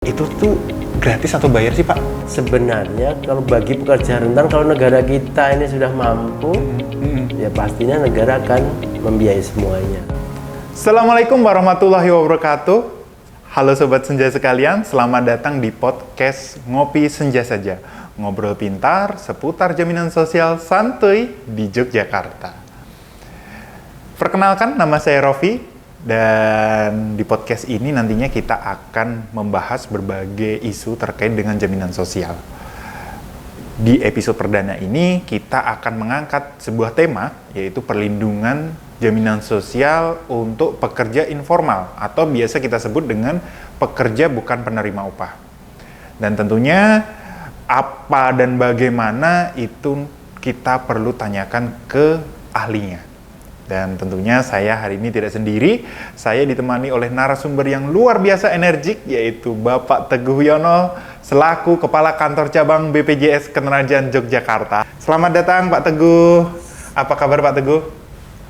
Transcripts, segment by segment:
Itu tuh gratis atau bayar sih, Pak? Sebenarnya kalau bagi pekerja rentan, kalau negara kita ini sudah mampu, ya pastinya negara akan membiayai semuanya. Assalamualaikum warahmatullahi wabarakatuh. Halo Sobat Senja sekalian, selamat datang di podcast Ngopi Senja Saja. Ngobrol pintar seputar jaminan sosial santuy di Yogyakarta. Perkenalkan, nama saya Rofi. Dan di podcast ini nantinya kita akan membahas berbagai isu terkait dengan jaminan sosial. Di episode perdana ini kita akan mengangkat sebuah tema, yaitu perlindungan jaminan sosial untuk pekerja informal atau biasa kita sebut dengan pekerja bukan penerima upah. Dan tentunya apa dan bagaimana itu kita perlu tanyakan ke ahlinya. Dan tentunya saya hari ini tidak sendiri, saya ditemani oleh narasumber yang luar biasa energik, yaitu Bapak Teguh Yono, selaku Kepala Kantor Cabang BPJS Ketenagakerjaan Yogyakarta. Selamat datang Pak Teguh, apa kabar Pak Teguh?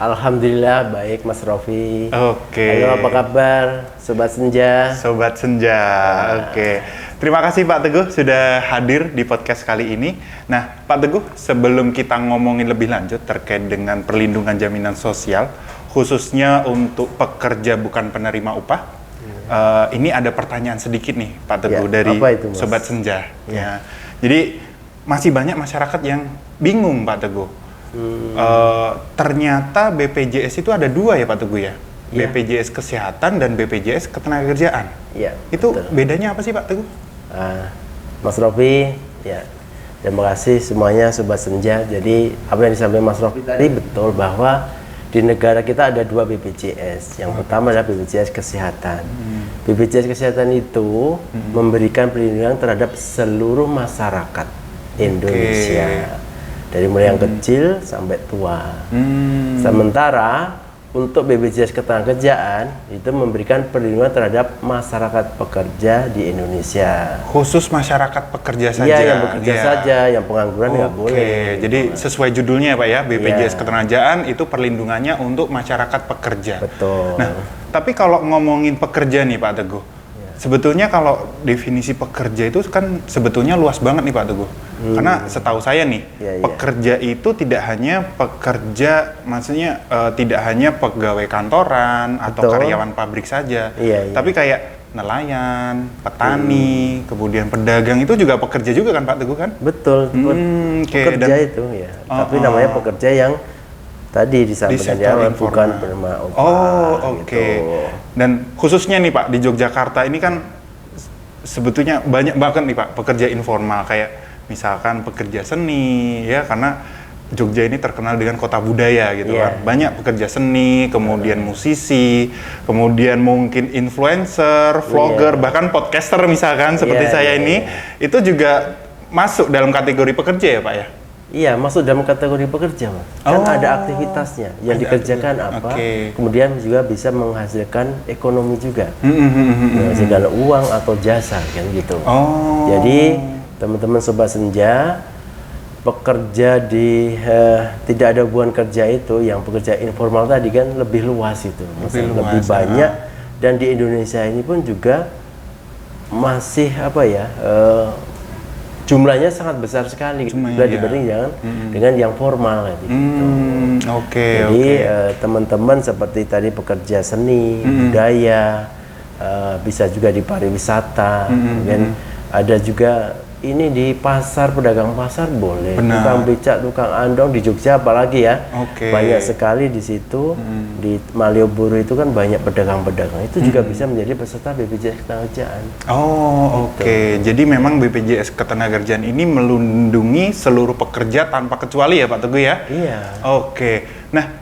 Alhamdulillah baik Mas Rofi. Oke. Halo, apa kabar Sobat Senja? Sobat Senja, oke. Terima kasih Pak Teguh sudah hadir di podcast kali ini. Nah, Pak Teguh, sebelum kita ngomongin lebih lanjut terkait dengan perlindungan jaminan sosial, khususnya untuk pekerja bukan penerima upah, ini ada pertanyaan sedikit nih Pak Teguh Ya, dari apa itu, Mas? Sobat Senja. Ya. Ya. Jadi masih banyak masyarakat yang bingung Pak Teguh. Ternyata BPJS itu ada dua ya Pak Teguh ya? Ya. BPJS Kesehatan dan BPJS Ketenagakerjaan. Ya, Itu betul. bedanya apa sih Pak Teguh? Mas Rofi, ya terima kasih semuanya Sobat Senja. Jadi apa yang disampaikan Mas Rofi tadi betul, bahwa di negara kita ada dua BPJS. Yang pertama adalah BPJS Kesehatan. BPJS Kesehatan itu memberikan perlindungan terhadap seluruh masyarakat Indonesia, dari mulai yang kecil sampai tua. Sementara untuk BPJS Ketenagakerjaan itu memberikan perlindungan terhadap masyarakat pekerja di Indonesia. Khusus masyarakat pekerja saja. Iya, yang bekerja saja, yang pengangguran nggak boleh. Jadi sesuai judulnya ya Pak ya, BPJS Iya. Ketenagakerjaan itu perlindungannya untuk masyarakat pekerja. Betul. Nah, tapi kalau ngomongin pekerja nih Pak Teguh, sebetulnya kalau definisi pekerja itu kan sebetulnya luas banget nih Pak Teguh. Karena setahu saya nih, Iya. pekerja itu tidak hanya pekerja, maksudnya tidak hanya pegawai kantoran atau Betul. karyawan pabrik saja, Iya. tapi kayak nelayan, petani, kemudian pedagang itu juga pekerja juga kan Pak Teguh kan? Betul. Oke. Pekerja Dan- itu ya. Tapi namanya pekerja yang tadi disampaikan di sektor awal, informal. bukan penerima upah. Oh, oke. gitu. Dan khususnya nih Pak, di Yogyakarta ini kan sebetulnya banyak banget nih Pak pekerja informal, kayak misalkan pekerja seni ya, karena Jogja ini terkenal dengan kota budaya gitu Iya. kan. Banyak pekerja seni, kemudian musisi, kemudian mungkin influencer, vlogger, bahkan podcaster misalkan seperti Iya, saya iya, ini, itu juga masuk dalam kategori pekerja ya Pak ya? Iya, masuk dalam kategori pekerja, Mas. Kan ada aktivitasnya yang Ada dikerjakan aktivitas. apa, Oke. kemudian juga bisa menghasilkan ekonomi juga, menghasilkan uang atau jasa, kan gitu. Oh. Jadi teman-teman Sobat Senja, pekerja di tidak ada hubungan kerja itu, yang pekerja informal tadi kan lebih luas itu, lebih luas, banyak, dan di Indonesia ini pun juga masih apa ya? Jumlahnya sangat besar sekali Jumlahnya, bila ya. dibanding dengan yang formal gitu. Oke. Jadi teman-teman seperti tadi pekerja seni, budaya, bisa juga di pariwisata, kemudian ada juga ini di pasar, pedagang pasar boleh, Benar. tukang becak, tukang andong di Jogja apalagi ya, Oke. banyak sekali di situ. Di Malioboro itu kan banyak pedagang-pedagang, itu juga bisa menjadi peserta BPJS Ketenagakerjaan. Oh, oke. Jadi memang BPJS Ketenagakerjaan ini melindungi seluruh pekerja tanpa kecuali ya Pak Teguh ya? Iya. Oke. Nah,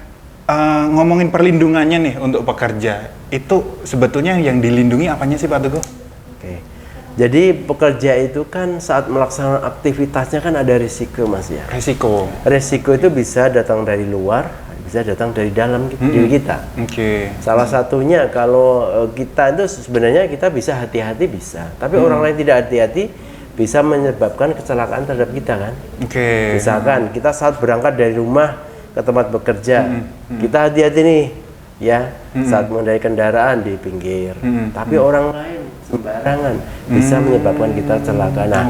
ngomongin perlindungannya nih untuk pekerja, itu sebetulnya yang dilindungi apanya sih Pak Teguh? Oke. Jadi pekerja itu kan saat melaksanakan aktivitasnya kan ada risiko, Mas ya. Resiko. Risiko itu bisa datang dari luar, bisa datang dari dalam diri kita. Oke. Salah satunya kalau kita itu sebenarnya kita bisa hati-hati bisa, tapi orang lain tidak hati-hati bisa menyebabkan kecelakaan terhadap kita kan. Oke. Misalkan kita saat berangkat dari rumah ke tempat bekerja, kita hati-hati nih ya saat mengendarai kendaraan di pinggir. Tapi orang lain sembarangan bisa menyebabkan kita celaka. Nah,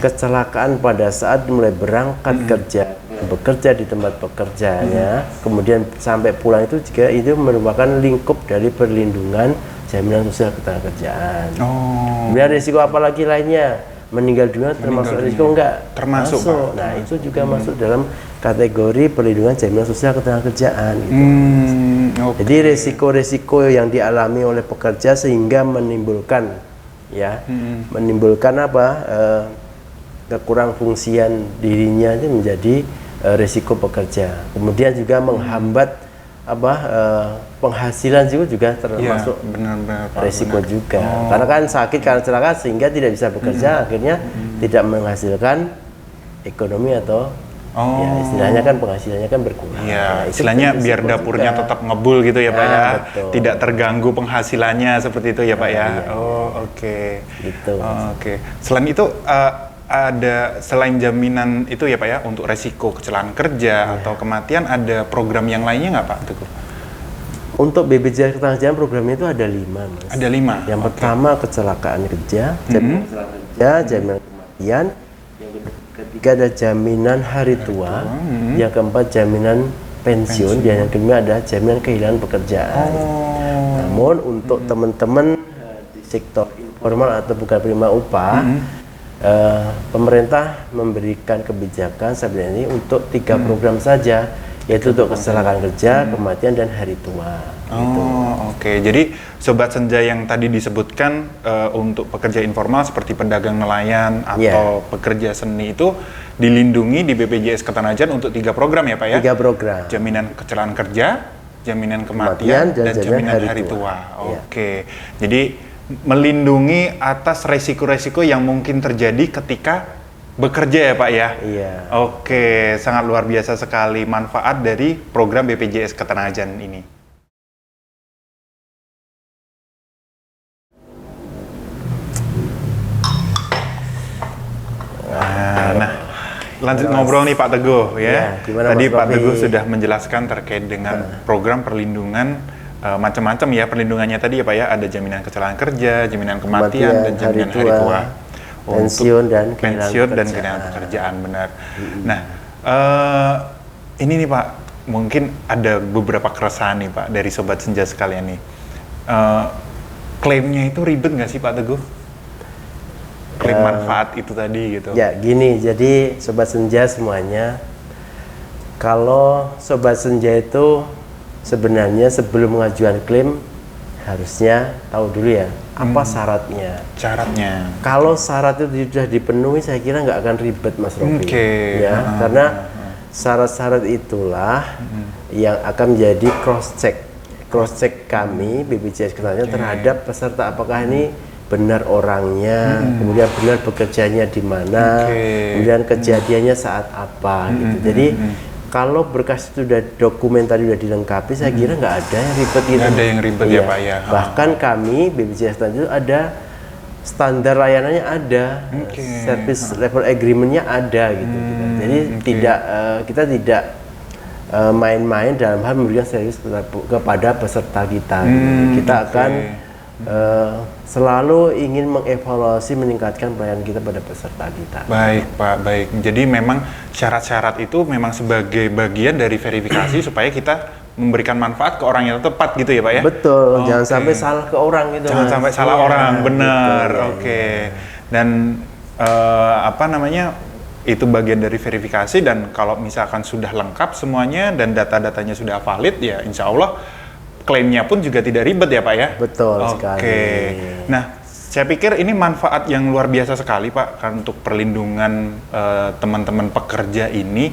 kecelakaan pada saat mulai berangkat kerja, bekerja di tempat pekerjaannya, kemudian sampai pulang itu juga itu merupakan lingkup dari perlindungan jaminan sosial ketenagakerjaan. Kemudian risiko apa lagi lainnya? Meninggal dunia termasuk risiko enggak? Termasuk. Nah, itu juga masuk dalam kategori perlindungan jaminan sosial ketenagakerjaan gitu. Jadi risiko-risiko yang dialami oleh pekerja sehingga menimbulkan menimbulkan apa? Kekurang fungsian dirinya itu menjadi risiko pekerja. Kemudian juga menghambat penghasilan juga termasuk risiko juga. Karena kan sakit karena celaka sehingga tidak bisa bekerja, akhirnya tidak menghasilkan ekonomi atau ya istilahnya kan penghasilannya kan berkurang. Iya, istilahnya biar dapurnya juga tetap ngebul gitu ya Pak ya. Betul. Tidak terganggu penghasilannya seperti itu ya Pak ya. Oke. Gitu. Oke. Selain itu ada selain jaminan itu ya Pak ya untuk resiko kecelakaan kerja atau kematian, ada program yang lainnya nggak Pak Teguh? Untuk BPJS Ketenagakerjaan programnya itu ada 5 Mas. Ada 5? Yang pertama kecelakaan kerja, jaminan kecelakaan kerja, jaminan kematian. Yang ketiga ada jaminan hari tua. Yang keempat jaminan pensiun. Dan yang kelima ada jaminan kehilangan pekerjaan. Namun untuk teman-teman di sektor informal atau bukan penerima upah, pemerintah memberikan kebijakan sebenarnya ini untuk 3 program saja, yaitu untuk kecelakaan kerja, kematian, dan hari tua. Oke. Jadi Sobat Senja yang tadi disebutkan untuk pekerja informal seperti pedagang nelayan atau pekerja seni itu dilindungi di BPJS Ketenagakerjaan untuk 3 program ya Pak ya? 3 program. Jaminan kecelakaan kerja, jaminan kematian, dan jaminan hari tua. Oke. Jadi melindungi atas resiko-resiko yang mungkin terjadi ketika bekerja ya Pak ya? Iya. Oke, sangat luar biasa sekali manfaat dari program BPJS Ketenagakerjaan ini. Nah, lanjut ngobrol nih Pak Teguh ya. Tadi Pak Teguh sudah menjelaskan terkait dengan program perlindungan macam-macam ya perlindungannya tadi ya Pak ya, ada jaminan kecelakaan kerja, jaminan kematian dan jaminan hari tua, pensiun dan kehilangan pekerjaan benar. Nah, ini nih Pak, mungkin ada beberapa keresahan nih Pak dari Sobat Senja sekalian nih. Klaimnya itu ribet nggak sih Pak Teguh? Klaim manfaat itu tadi gitu. Ya gini, jadi Sobat Senja semuanya, kalau Sobat Senja itu sebenarnya sebelum mengajukan klaim harusnya tahu dulu ya apa syaratnya. Kalau syarat itu sudah dipenuhi, saya kira nggak akan ribet Mas Rofi. Ya, karena syarat-syarat itulah yang akan menjadi cross check kami BPJS Ketenagakerjaan terhadap peserta, apakah ini benar orangnya, kemudian benar bekerjanya di mana, kemudian kejadiannya saat apa gitu. Jadi kalau berkas itu sudah dokumen tadi sudah dilengkapi, saya kira nggak ada yang ribet gitu. Nggak ada yang ribet ya Pak ya. Bahkan kami BPJS itu ada standar layanannya ada, service level agreement-nya ada gitu. Jadi kita tidak main-main dalam hal memberikan servis kepada peserta kita. Kita akan selalu ingin mengevaluasi, meningkatkan pelayanan kita pada peserta kita. Baik Pak, baik. Jadi memang syarat-syarat itu memang sebagai bagian dari verifikasi supaya kita memberikan manfaat ke orang yang tepat gitu ya Pak ya? Betul, jangan sampai salah ke orang gitu. Jangan sampai salah orang, benar. Dan itu bagian dari verifikasi, dan kalau misalkan sudah lengkap semuanya dan data-datanya sudah valid ya insya Allah klaimnya pun juga tidak ribet ya Pak ya? Betul sekali. Nah, saya pikir ini manfaat yang luar biasa sekali Pak kan untuk perlindungan teman-teman pekerja ini.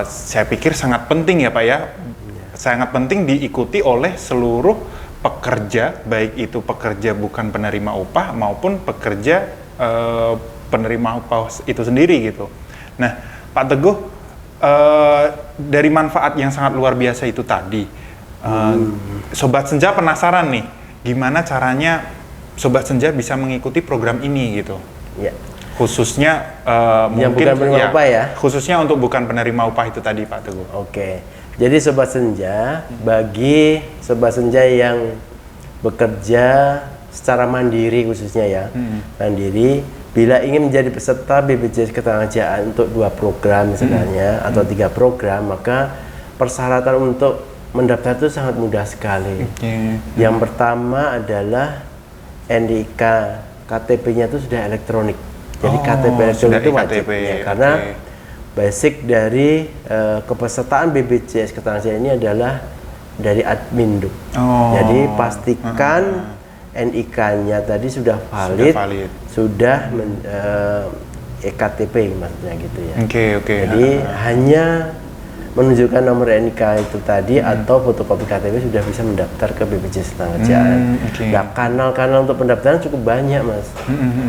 Saya pikir sangat penting ya Pak ya? Sangat penting diikuti oleh seluruh pekerja, baik itu pekerja bukan penerima upah maupun pekerja penerima upah itu sendiri gitu. Nah, Pak Teguh, dari manfaat yang sangat luar biasa itu tadi, Sobat Senja penasaran nih, gimana caranya Sobat Senja bisa mengikuti program ini gitu? Ya. Khususnya yang mungkin bukan penerima upah ya? Khususnya untuk bukan penerima upah itu tadi Pak Teguh. Jadi Sobat Senja, bagi Sobat Senja yang bekerja secara mandiri khususnya ya, mandiri. Bila ingin menjadi peserta BPJS Ketenagakerjaan untuk 2 program misalnya atau 3 program, maka persyaratan untuk mendaftar itu sangat mudah sekali. Yang pertama adalah NIK, KTP-nya itu sudah elektronik. Jadi KTP elektronik itu wajib ya, karena basic dari kepesertaan BPJS Ketenagakerjaan ini adalah dari Admin Duk. Jadi pastikan NIK-nya tadi sudah valid, sudah EKTP maksudnya gitu ya. Jadi hanya menunjukkan nomor NIK itu tadi atau fotokopi KTP sudah bisa mendaftar ke BPJS Ketenagakerjaan. Nah, kanal-kanal untuk pendaftaran cukup banyak, Mas.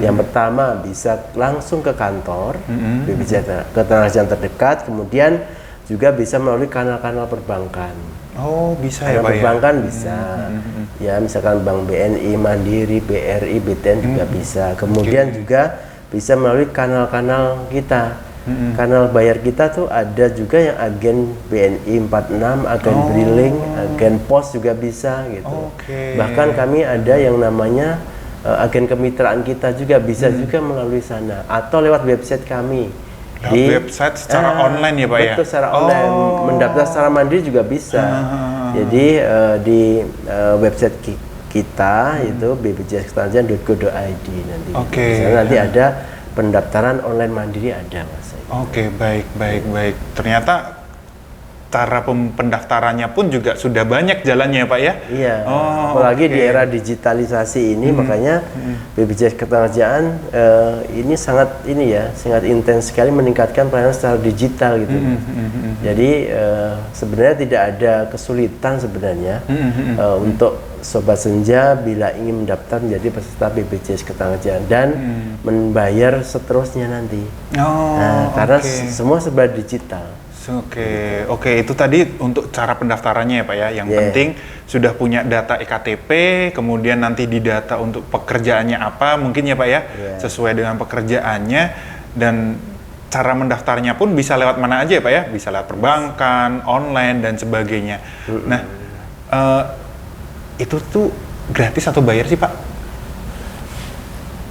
Yang pertama bisa langsung ke kantor BPJS Ketenagakerjaan terdekat, kemudian juga bisa melalui kanal-kanal perbankan. Bisa ya, Pak, perbankan bisa. Ya, misalkan Bank BNI, Mandiri, BRI, BTN juga bisa. Kemudian juga bisa melalui kanal-kanal kita. Kanal bayar kita tuh ada juga yang agen BNI 46, agen Briling, agen Pos juga bisa gitu. Bahkan kami ada yang namanya agen kemitraan kita juga bisa juga melalui sana atau lewat website kami. Di website secara online ya, Pak, ya? Betul, secara online. Mendaftar secara mandiri juga bisa. Jadi di website kita itu bpjsketenagakerjaan.go.id nanti. Nanti ada pendaftaran online mandiri ada, Mas. Baik. Ternyata cara pendaftarannya pun juga sudah banyak jalannya, Pak, ya? Iya. Apalagi di era digitalisasi ini, makanya BPJS Ketenagakerjaan ini sangat intens sekali meningkatkan pelayanan secara digital gitu. Jadi sebenarnya tidak ada kesulitan sebenarnya untuk Sobat Senja bila ingin mendaftar menjadi peserta BPJS Ketenagakerjaan dan membayar seterusnya nanti. Karena semua serba digital. Oke, itu tadi untuk cara pendaftarannya ya, Pak, ya. Yang penting sudah punya data EKTP, kemudian nanti didata untuk pekerjaannya apa, mungkin ya, Pak, ya, sesuai dengan pekerjaannya, dan cara mendaftarnya pun bisa lewat mana aja ya, Pak, ya, bisa lewat perbankan, online dan sebagainya. Nah, itu tuh gratis atau bayar sih, Pak?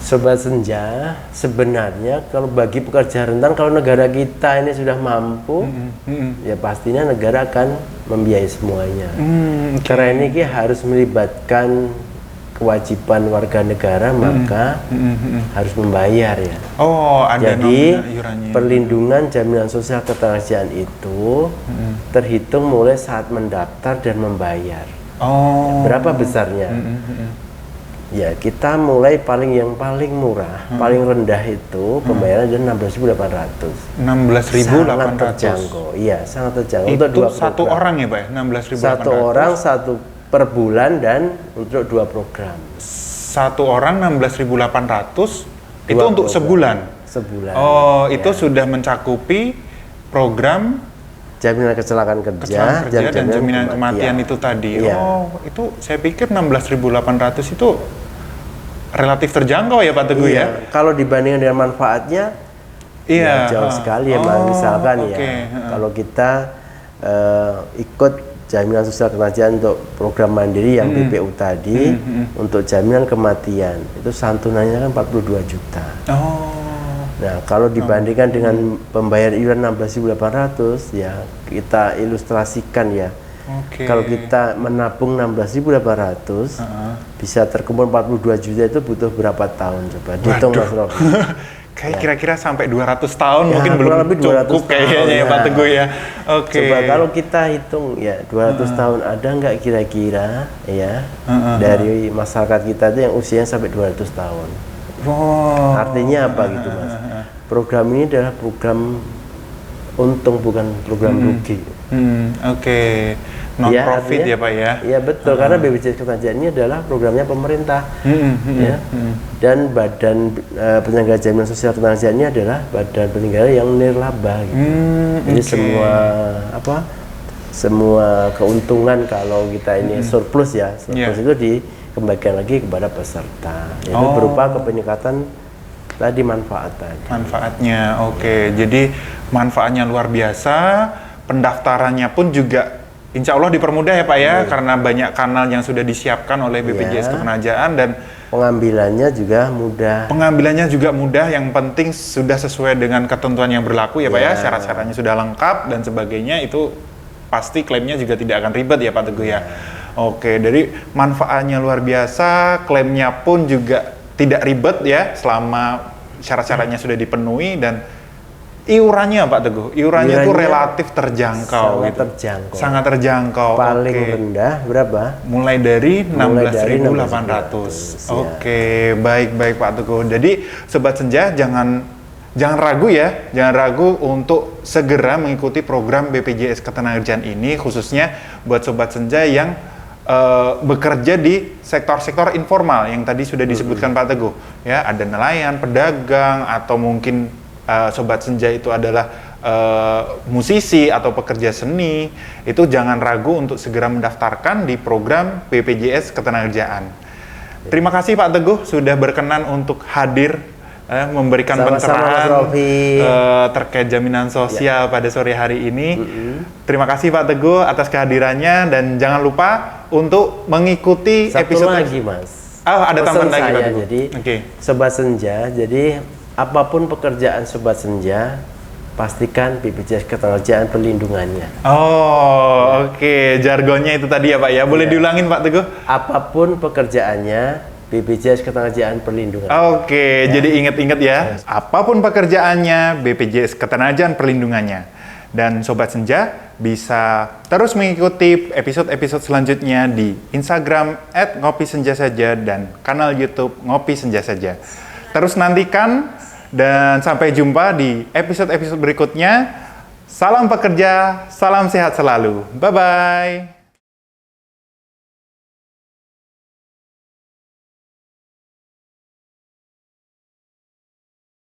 Sobat Senja, sebenarnya kalau bagi pekerja rentan, kalau negara kita ini sudah mampu, ya pastinya negara akan membiayai semuanya. Karena ini harus melibatkan kewajiban warga negara, maka harus membayar ya. Ada perlindungan jaminan sosial ketenagakerjaan itu terhitung mulai saat mendaftar dan membayar. Berapa besarnya? Ya, kita mulai yang paling murah, paling rendah itu pembayaran adalah 16.800. 16.800. Sangat terjangkau. Iya, sangat terjangkau. Itu untuk 2 satu program. orang ya, Pak? 16.800. Satu orang per bulan dan untuk 2 program. Satu orang 16.800 itu untuk sebulan. Sebulan. Itu sudah mencakupi program jaminan kecelakaan kerja dan jaminan kematian itu tadi. Itu saya pikir 16.800 itu relatif terjangkau ya, Pak Teguh ya. Kalau dibandingkan dengan manfaatnya jauh sekali ya, misalkan kalau kita ikut jaminan sosial ketenagakerjaan untuk program mandiri yang BPU tadi, untuk jaminan kematian itu santunannya kan 42 juta. Nah, kalau dibandingkan dengan pembayaran iuran 16.800 ya, kita ilustrasikan ya. Kalau kita menabung 16.800 bisa terkumpul 42 juta, itu butuh berapa tahun coba? Dihitung, Mas Rofi. Kayak kira-kira sampai 200 tahun mungkin belum cukup kayaknya ya, Pak Teguh ya. Coba kalau kita hitung ya 200 tahun ada nggak kira-kira ya dari masyarakat kita itu yang usianya sampai 200 tahun. Artinya apa gitu, Mas? Program ini adalah program untung, bukan program rugi. Non-profit ya, Pak ya? Iya betul, karena BPJS Ketenagakerjaan ini adalah programnya pemerintah. Dan Badan Penyelenggara Jaminan Sosial Ketenagakerjaan ini adalah badan penyelenggara yang nirlaba gitu. Jadi semua keuntungan kalau kita ini surplus ya, itu dikembalikan lagi kepada peserta. Itu berupa peningkatan tadi manfaatnya. Jadi manfaatnya luar biasa, pendaftarannya pun juga insya Allah dipermudah ya, Pak ya, karena banyak kanal yang sudah disiapkan oleh BPJS Ketenagakerjaan, dan Pengambilannya juga mudah. Pengambilannya juga mudah, yang penting sudah sesuai dengan ketentuan yang berlaku ya Pak ya, syarat-syaratnya sudah lengkap dan sebagainya, itu pasti klaimnya juga tidak akan ribet ya Pak Teguh ya. Oke, dari manfaatnya luar biasa, klaimnya pun juga tidak ribet ya selama syarat-syaratnya sudah dipenuhi, dan iurannya Pak Teguh, iurannya itu relatif terjangkau sangat gitu. terjangkau. Sangat terjangkau. Paling Oke. rendah berapa? Mulai dari Mulai dari 16.800. 16.800, Oke, baik Pak Teguh. Jadi Sobat Senja jangan ragu ya, jangan ragu untuk segera mengikuti program BPJS Ketenagakerjaan ini, khususnya buat Sobat Senja yang bekerja di sektor-sektor informal yang tadi sudah disebutkan Pak Teguh. Ya, ada nelayan, pedagang, atau mungkin Sobat Senja itu adalah musisi atau pekerja seni, itu jangan ragu untuk segera mendaftarkan di program BPJS Ketenagakerjaan. Terima kasih Pak Teguh sudah berkenan untuk hadir memberikan pencerahan terkait jaminan sosial pada sore hari ini. Terima kasih Pak Teguh atas kehadirannya, dan jangan lupa untuk mengikuti episode lagi Mas. Ada tambahan lagi Pak Teguh. Jadi Sobat Senja, jadi apapun pekerjaan Sobat Senja, pastikan BPJS Ketenagakerjaan perlindungannya. Oke. Jargonnya itu tadi ya Pak ya. Boleh diulangin Pak Teguh? Apapun pekerjaannya, BPJS Ketenagakerjaan perlindungan. Oke, jadi ingat-ingat ya. Apapun pekerjaannya, BPJS Ketenagakerjaan perlindungannya. Dan Sobat Senja bisa terus mengikuti episode-episode selanjutnya di Instagram @ngopisenjasaja dan kanal YouTube Ngopi Senja Saja. Terus nantikan dan sampai jumpa di episode-episode berikutnya. Salam pekerja, salam sehat selalu. Bye-bye.